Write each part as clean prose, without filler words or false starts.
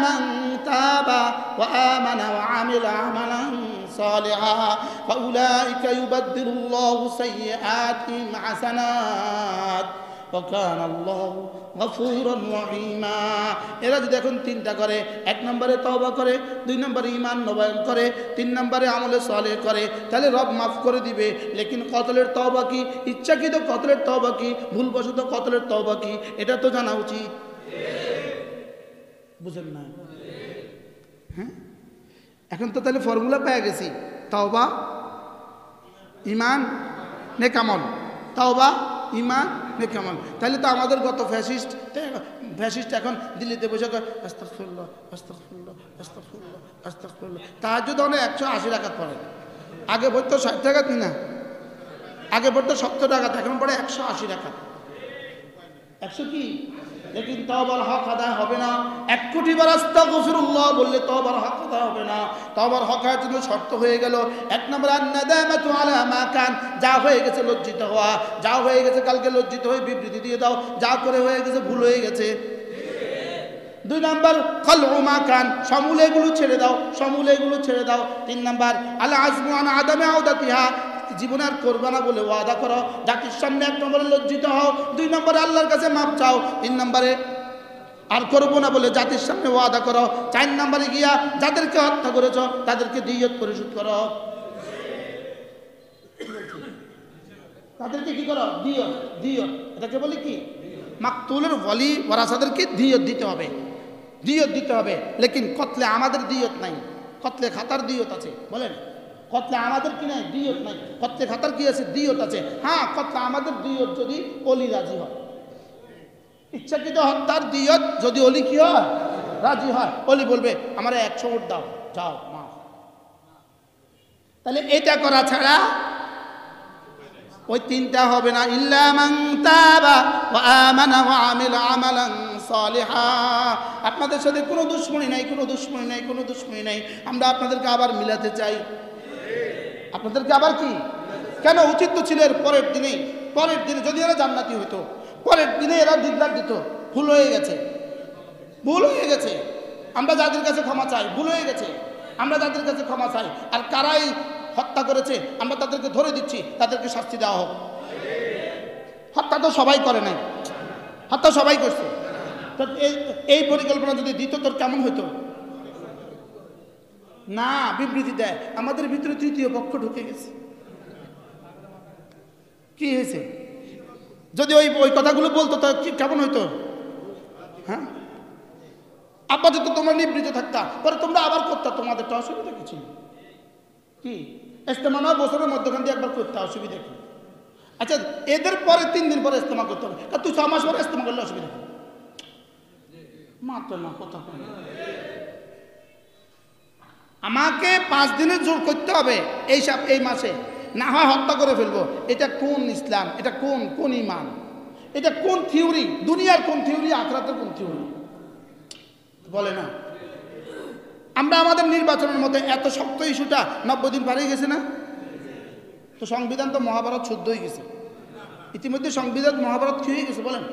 من تاب وآمن وعمل عملا صالحا فأولئك يبدل الله سيئاتهم حسنات وكان الله غفورا رحيما। এরা যদি এখন তিনটা করে, এক নম্বরে তওবা করে, দুই নম্বরে ঈমান নবায়ন করে, তিন নম্বরে আমলে সালেহ করে, তাহলে রব মাফ করে দিবে। লেকিন কতলের তওবা কি, ইচ্ছাকৃত কতলের তওবা কি, ভুলবশত কতলের তওবা কি, এটা তো জানা উচিত। বুঝেন না? হ্যাঁ, এখন তো তাহলে ফর্মুলা পেয়ে গেছি, তওবা ঈমান নেক আমল, তওবা ঈমান নেক আমল। তাহলে তো আমাদের গত ফ্যাসিস্ট এখন দিল্লিতে বসে আস্তাগফিরুল্লাহ আস্তাগফিরুল্লাহ আস্তাগফিরুল্লাহ আস্তাগফিরুল্লাহ। তাহাজ্জুদ 180 রাকাত পড়ে। আগে পড়তো 60 রাকাত না, আগে পড়তো 70 রাকাত, এখন পড়ে 180 রাকাত। 100 কি? লেকিন তওবার হক আদায় হবে না। 1 কোটি বার আস্তাগফিরুল্লাহ বললে তওবার হক আদায় হবে না। তওবার হক আদায়ের জন্য শর্ত হয়ে গেল, এক নম্বর আন-নাদামাতু আলা মা কান, যা হয়ে গেছে লজ্জিত হওয়া, যা হয়ে গেছে কালকে লজ্জিত হয়ে বিবৃতি দিয়ে দাও, যা করে হয়ে গেছে ভুল হয়ে গেছে। দুই নম্বর খালউ মা কান, সমূলে এগুলো ছেড়ে দাও, সমূলে এগুলো ছেড়ে দাও। তিন নম্বর আল আযমু আন আদামে আওদাতিহা, জীবনে আর করবা না বলে ওয়াদা করো। জাতির সামনে এক নম্বরে লজ্জিত হও, দুই নম্বরে আল্লাহর কাছে মাপ চাও, তিন নম্বরে আর করবো না বলে জাতির সামনে ওয়াদা করো, চার নম্বরে গিয়া যাদেরকে হত্যা করেছ তাদেরকে দিয়ত পরিশোধ করো। তাদেরকে কি করো? দিয়ত। দিয়ত এটাকে বলি কি? মাকতুলের ওয়ালি ওয়ারাসাদেরকে দিয়ত দিতে হবে, দিয়ত দিতে হবে। লেকিন কতলে আমাদের দিয়ত নাই, কতলে খাতার দিয়ত আছে। বলেন, কতলে আমাদের কি নাই? দিয়ত নাই। কতলে খাতার কি আছে? দিয়ত আছে। হ্যাঁ, কতলে আমাদের দিয়ত যদি অলি রাজি হয়, ইচ্ছাকৃত হত্যার দিয়ত যদি অলি কি হয়? রাজি হয়। অলি বলবে আমার 100 ওট দাও, যাও মা। তাহলে এটা করা ছাড়া ওই তিনটা হবে না। ইল্লা মান তাবা ওয়া আমানা ওয়া আমিলা আমালান সালিহা। আপনাদের সাথে কোনো দুশমনি নাই, কোনো দুশমনি নাই, কোনো দুশমনি নাই। আমরা আপনাদেরকে আবার মিলাতে চাই, আপনাদেরকে আবার কি কেন? উচিত তো ছিল এর পরের দিনে যদি এরা জান্নাতি হইতো, পরের দিনে এরা দিগদার দিত। ভুল হয়ে গেছে, ভুল হয়ে গেছে। আমরা যাদের কাছে ক্ষমা চাই, ভুল হয়ে গেছে, আমরা যাদের কাছে ক্ষমা চাই। আর কারাই হত্যা করেছে আমরা তাদেরকে ধরে দিচ্ছি, তাদেরকে শাস্তি দেওয়া হোক। হত্যা তো সবাই করে নাই, হত্যা সবাই করছে। তো এই পরিকল্পনা যদি দিত তোর কেমন হইতো? না, বিবৃতি দেয় আমাদের ভিতরে তৃতীয় পক্ষ ঢুকে গেছে। কি হয়েছে? যদি ওই কথাগুলো বলতো তা কেমন হইতো? হ্যাঁ, আপাতত তোমরা নিবৃত থাকতা, পরে তোমরা আবার করতা, তোমাদের তো অসুবিধা কিছু কি? ইস্তেমা না বছরের মধ্যখান দিয়ে একবার করতে, অসুবিধা কি? আচ্ছা, এদের পরে 3 দিন পরে ইস্তেমা করতে হবে, তুই 6 মাস পরে ইস্তেমা করলে অসুবিধা কি? মাত্র না কথা। আমাকে 5 দিনের জোর করতে হবে এই মাসে, না হয় হত্যা করে ফেলবো। এটা কোন ইসলাম? এটা কোন ঈমান? এটা কোন থিওরি? দুনিয়ার কোন থিওরি? আখিরাতের কোন থিওরি? বলে না। আমরা আমাদের নির্বাচনের মধ্যে এত শক্ত ইস্যুটা 90 দিন পার হয়ে গেছে না? তো সংবিধান তো মহাভারত শুদ্ধ হয়ে গেছে ইতিমধ্যে। সংবিধান মহাভারত কি হয়ে গেছে বলেন?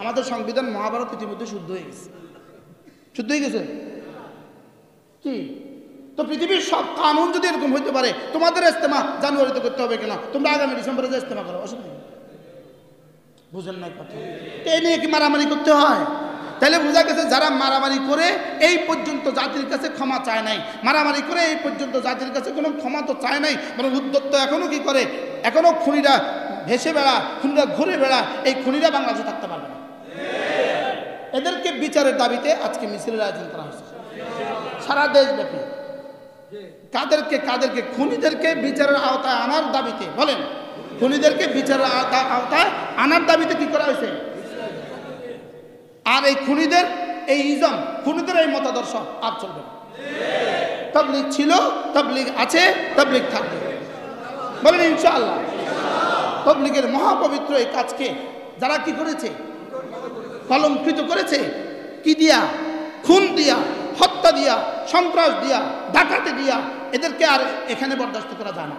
আমাদের সংবিধান মহাভারত ইতিমধ্যে শুদ্ধ হয়ে গেছে, শুদ্ধ হয়ে গেছে কি? তো পৃথিবীর সব কানুন যদি এরকম হইতে পারে, তোমাদের ইস্তেমা জানুয়ারিতে করতে হবে কেন? তোমরা আগামী ডিসেম্বরে যে ইস্তেমা করো, অসুবিধা। বুঝেন না কথা? এই নিয়ে কি মারামারি করতে হয়? তাহলে বোঝা গেছে যারা মারামারি করে এই পর্যন্ত জাতির কাছে ক্ষমা চায় নাই, মারামারি করে এই পর্যন্ত জাতির কাছে কোনো ক্ষমা তো চায় নাই, বরং উদ্যত্ত এখনো কি করে? এখনো খুনিরা ভেসে বেড়া, খুনিরা ঘুরে বেড়া। এই খুনিরা বাংলাদেশে থাকতে পারবে না। এদেরকে বিচারের দাবিতে আজকে মিছিলের আয়োজন করা হয়েছে সারা দেশব্যাপী। কাদেরকে? খুনিদেরকে বিচারের আওতায় আনার দাবিতে। বলেন, খুনিদেরকে বিচারের আওতায় আনার দাবিতে কি করা হয়েছে? আর এই খুনিদের এই ইজম, খুনিদের এই মতাদর্শ আর চলবে না। তাবলীগ ছিল, তাবলীগ আছে, তাবলীগ থাকবে। বলেন ইনশাআল্লাহ। তাবলীগের মহাপবিত্র এই কাজকে যারা কি করেছে? কলঙ্কিত করেছে। কি দিয়া? খুন দিয়া, হত্যা দিয়া, সন্ত্রাস দিয়া, ডাকাতি দিয়া। এদেরকে আর এখানে বরদাস্ত করা যায় না।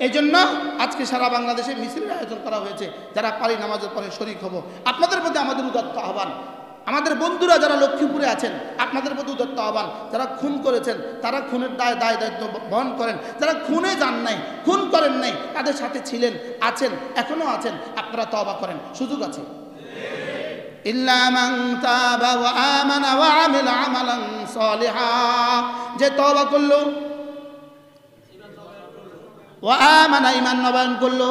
এই জন্য আজকে সারা বাংলাদেশে মিছিলের আয়োজন করা হয়েছে। যারা পারি নামাজের পরে শরীক হব, আপনাদের মধ্যে আমাদের উদাত্ত আহ্বান, আমাদের বন্ধুরা যারা লক্ষ্মীপুরে আছেন, আপনাদের প্রতি উদাত্ত আহ্বান, যারা খুন করেছেন তারা খুনের দায় দায়িত্ব বহন করেন। যারা খুনে যান নাই, খুন করেন নাই, তাদের সাথে ছিলেন, আছেন, এখনো আছেন, আপনারা তওবা করেন, সুযোগ আছে। ইল্লা মান তাবা ওয়া আমানা ওয়া আমিলা আমালান সালিহা, যে তওবা করলো, ওয়া আমানা ঈমান নবায়ন করলো,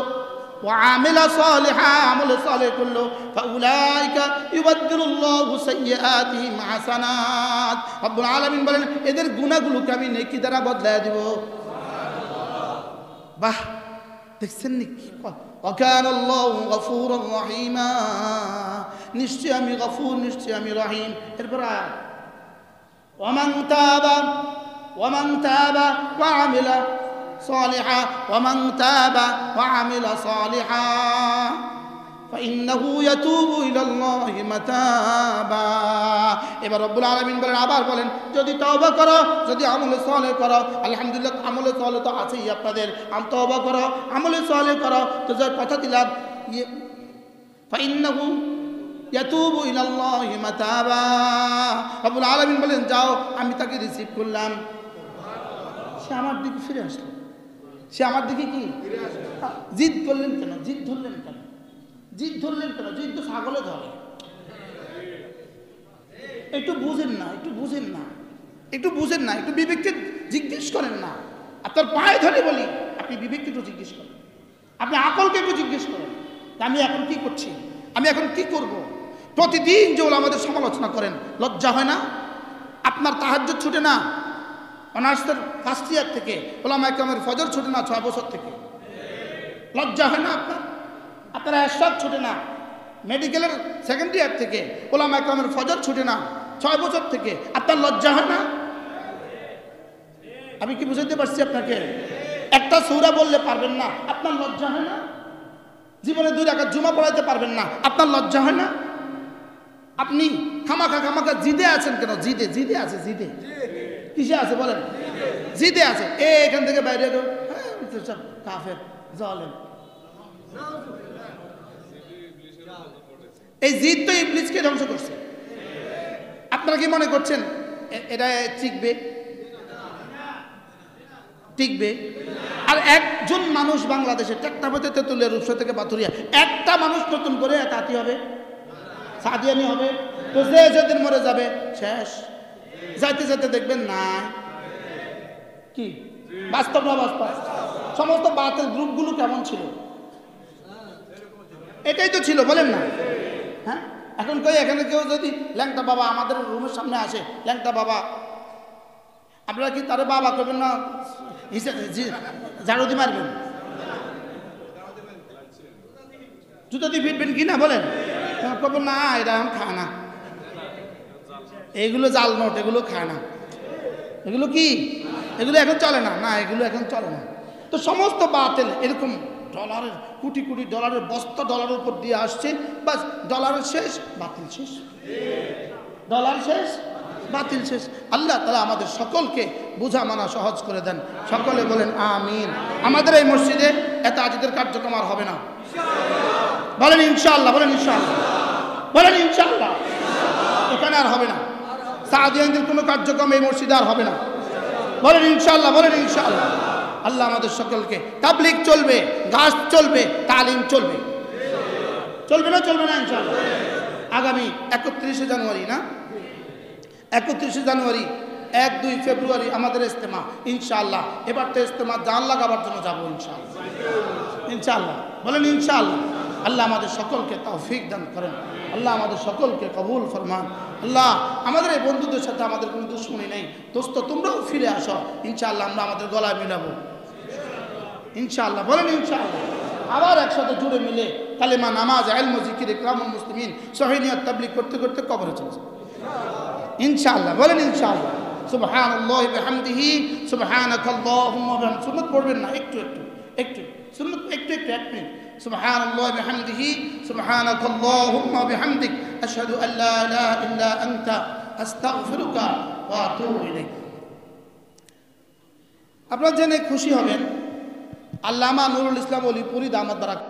ওয়া আমিলা সালিহা আমল সালেহ করলো, ফাউলাইকা ইউবাদদিলুল্লাহু সাইয়্যাতিহিম হাসানাত। রব্বুল আলামিন বলেন এদের গুনাহগুলোকে আমি নেকি দ্বারা বদলায় দিব। সুবহানাল্লাহ। বাহ, দেখছেন নি কি কথা? ওয়া কানাল্লাহু গফুরুর রহিমা, নিশ্চয় আমি গফুর, নিশ্চয় আমি রহিম। এরপর ওয়া মান তাবা ওয়া আমিলা صالحا ومن تاب وعمل صالحا فإنه يتوب إلى الله متابا। এবার রব্বুল আলামিন বলেন, আবার বলেন, যদি তওবা করো, যদি আমলে সালেহ করো, আলহামদুলিল্লাহ আমলে সালেহ তো আছেই আপনাদের, তওবা করো, আমলে সালেহ করো, তো যার কথা দিলাম فإنه يتوب إلى الله متابا। রব্বুল আলামিন বলেন যাও, আমি তাকে রিসিভ করলাম, সে আমার দিকে ফিরে আসলো, সে আমার দিকে কি জিদ করলেন কেন, জিদ ধরলেন কেন, জিদ ধরলেন কেন? জিদ তো ছাগলে ধরে। একটু বুঝেন না, একটু বুঝেন না, একটু বুঝেন না, একটু বিবেককে জিজ্ঞেস করেন না। আপনার পায়ে ধরে বলি, আপনি বিবেককে একটু জিজ্ঞেস করেন, আপনি আকলকে একটু জিজ্ঞেস করেন, আমি এখন কি করছি, আমি এখন কি করব। প্রতিদিন যে আমাদের সমালোচনা করেন, লজ্জা হয় না? আপনার তাহাজ্জুদ ছুটে না? অনার্সের ফার্স্ট ইয়ার থেকে ওলামা ইকরামের ফজর ছুটে না 6 বছর থেকে? লজ্জা হয় না আপনার? আপনারা এরশাদ ছুটে না? মেডিকেলের সেকেন্ড ইয়ার থেকে ওলামা ইকরামের ফজর ছুটে না 6 বছর থেকে? আপনার লজ্জা হয় না? আমি কি বুঝাতে পারছি আপনাকে? একটা সূরা বললে পারবেন না, আপনার লজ্জা হয় না? জীবনে 2 রাকাত জুমা পড়াইতে পারবেন না, আপনার লজ্জা হয় না? আপনি খামাখা জিদে আছেন কেন? জিদে আছে, জিদে কিসে আছে বলেন? জিদে আছে। এখান থেকে বাইরে সব কাফের জালেম। এই জিদ তো ইবলিসকে ধ্বংস করছে। আপনারা কি মনে করছেন এটা টিকবে? টিকবে? আর একজন মানুষ বাংলাদেশে টেকনাফতে, তেতুলিয়া, রূপসা থেকে পাথুরিয়া, একটা মানুষ নতুন করে তাঁতি হবে, সাদিয়ানি হবে, তো যে যেদিন মরে যাবে শেষ। যাইতে যেতে দেখবেন না কি বাস্তব না বাস্তব? সমস্ত বাতিল গ্রুপগুলো কেমন ছিল? এটাই তো ছিল, বলেন না? হ্যাঁ, এখন কই এখানে কেউ যদি ল্যাংটা বাবা আমাদের রুমের সামনে আসে, ল্যাংটা বাবা, আপনারা কি তারে বাবা করবেন না ঝাড়ু দিয়ে মারবেন? জুতো দিয়ে ফিরবেন কি না বলেন? করবেন না, এটা এখন খায় না, এগুলো জাল নোট, এগুলো খায় না, এগুলো কি, এগুলো এখন চলে না, না এগুলো এখন চলে না। তো সমস্ত বাতিল এরকম ডলারের কোটি কোটি ডলারের বস্তা ডলারের উপর দিয়ে আসছে, বাস ডলারের শেষ, বাতিল শেষ, ডলার শেষ, বাতিল শেষ। আল্লাহ তাআলা আমাদের সকলকে বোঝা মানা সহজ করে দেন। সকলে বলেন আমিন। আমাদের এই মসজিদে এত আজিদের কার্যক্রম আর হবে না, বলেন ইনশাআল্লাহ, বলেন ইনশাআল্লাহ, বলেন ইনশাআল্লাহ। এখানে আর হবে না, সাদিয়ানদের কোনো কার্যক্রম এই মসজিদে আর হবে না, বলেন ইনশাআল্লাহ, বলেন ইনশাআল্লাহ। আল্লাহ আমাদের সকলকে, তাবলীগ চলবে, গাছ চলবে, তালিম চলবে, চলবে না? চলবে না ইনশাআল্লাহ। আগামী 31শে জানুয়ারি না, 31শে জানুয়ারি, 1-2 ফেব্রুয়ারি আমাদের ইজতেমা ইনশাআল্লাহ। এবার তো ইজতেমা জান লাগাবার জন্য যাবো ইনশাআল্লাহ, ইনশাআল্লাহ, বলেন ইনশাআল্লাহ। আল্লাহ আমাদের সকলকে তৌফিক দান করেন, আল্লাহ আমাদের সকলকে কবুল ফরমান। আল্লাহ আমাদের এই বন্ধুদের সাথে আমাদের কোনো দুশ্মনী নেই, দোস্ত তোমরাও ফিরে আসো ইনশাআল্লাহ, আমরা আমাদের গলায় মিলাবো ইনশাআল্লাহ, বলেন ইনশাআল্লাহ। আবার একসাথে জুড়ে মিলে কালেমা, নামাজ, ইলম, জিকির, ইকরামুল মুসলিমিন, সহিহ নিয়ত তাবলীগ করতে করতে কবরে চলে যাব ইনশাআল্লাহ, বলেন ইনশাআল্লাহ। সুবহানাল্লাহি ওয়া বিহামদিহি, সুবহানাকাল্লাহুম্মা ওয়া বিহামদিকা। সুন্নাত পড়বেন না, একটু সুন্নাত, একটু 1 মিনিট। সুবহানাল্লাহি ওয়া বিহামদিহি, সুবহানাকাল্লাহুম্মা ওয়া বিহামদিক, আশহাদু আল লা ইলাহা ইল্লা আনতা, আস্তাগফিরুকা ওয়া আতুবু ইলাইক। আপনারা জেনে খুশি হবেন, আল্লামা নুরুল ইসলাম ওলিপুরি দামাত বারাক